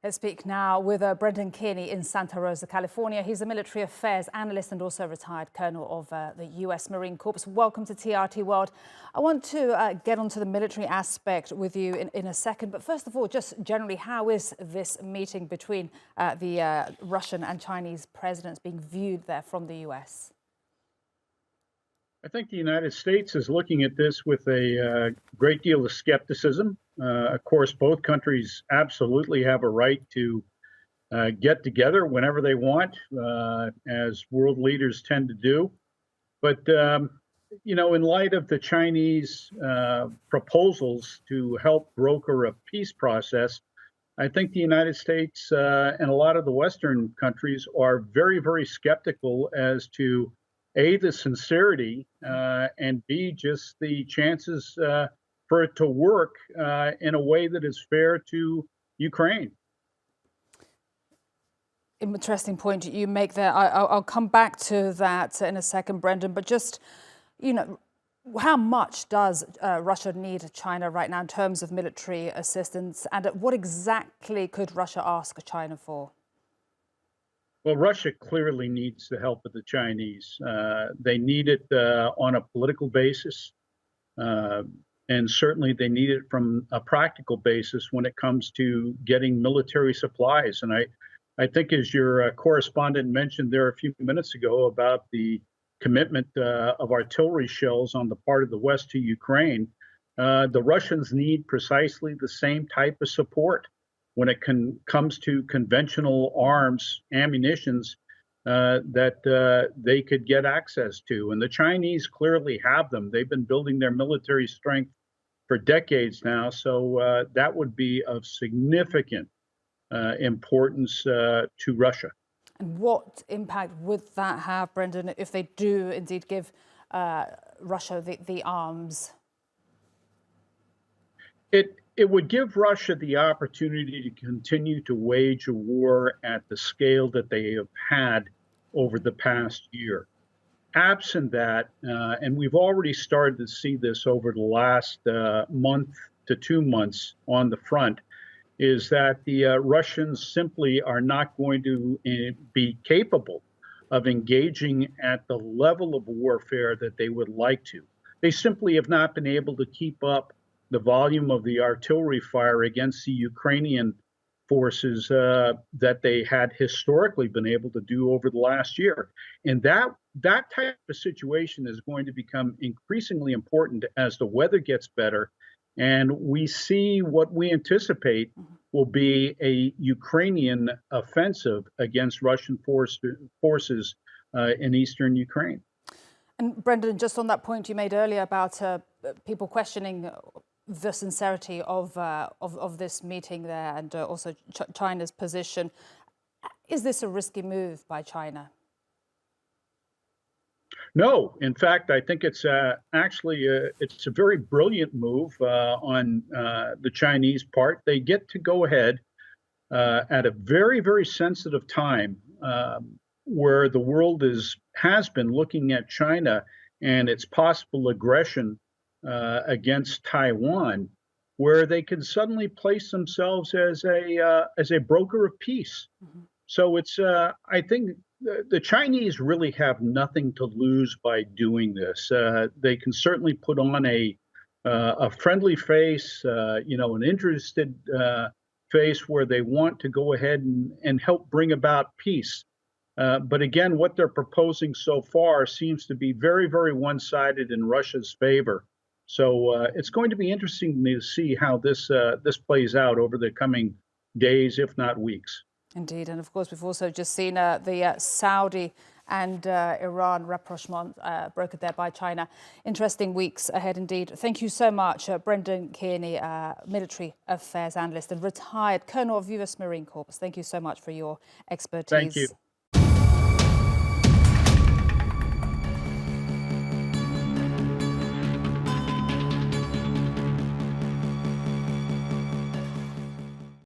Let's speak now with Brendan Kearney in Santa Rosa, California. He's a military affairs analyst and also retired colonel of the U.S. Marine Corps. Welcome to TRT World. I want to get onto the military aspect with you in a second. But first of all, just generally, how is this meeting between the Russian and Chinese presidents being viewed there from the U.S.? I think the United States is looking at this with a great deal of skepticism. Of course, both countries absolutely have a right to get together whenever they want, as world leaders tend to do. But, in light of the Chinese proposals to help broker a peace process, I think the United States and a lot of the Western countries are very, very skeptical as to A, the sincerity, and B, just the chances for it to work in a way that is fair to Ukraine. Interesting point you make there. I'll come back to that in a second, Brendan, but just, how much does Russia need China right now in terms of military assistance, and what exactly could Russia ask China for? Well, Russia clearly needs the help of the Chinese. They need it on a political basis, and certainly they need it from a practical basis when it comes to getting military supplies. And I think, as your correspondent mentioned there a few minutes ago about the commitment of artillery shells on the part of the West to Ukraine, the Russians need precisely the same type of support when it comes to conventional arms, ammunitions that they could get access to. And the Chinese clearly have them. They've been building their military strength for decades now. So that would be of significant importance to Russia. And what impact would that have, Brendan, if they do indeed give Russia the arms? It would give Russia the opportunity to continue to wage a war at the scale that they have had over the past year. Absent that, and we've already started to see this over the last month to 2 months on the front, is that the Russians simply are not going to be capable of engaging at the level of warfare that they would like to. They simply have not been able to keep up the volume of the artillery fire against the Ukrainian forces that they had historically been able to do over the last year. And that type of situation is going to become increasingly important as the weather gets better. And we see what we anticipate will be a Ukrainian offensive against Russian forces in eastern Ukraine. And Brendan, just on that point you made earlier about people questioning the sincerity of this meeting there, and also China's position. Is this a risky move by China? No, in fact, I think it's actually it's a very brilliant move on the Chinese part. They get to go ahead at a very, very sensitive time where the world has been looking at China and its possible aggression against Taiwan, where they can suddenly place themselves as a broker of peace. Mm-hmm. So it's I think the Chinese really have nothing to lose by doing this. They can certainly put on a friendly face, an interested face where they want to go ahead and help bring about peace. But again, what they're proposing so far seems to be very, very one-sided in Russia's favor. So it's going to be interesting to see how this plays out over the coming days, if not weeks. Indeed. And of course, we've also just seen the Saudi and Iran rapprochement brokered there by China. Interesting weeks ahead indeed. Thank you so much, Brendan Kearney, military affairs analyst and retired colonel of U.S. Marine Corps. Thank you so much for your expertise. Thank you.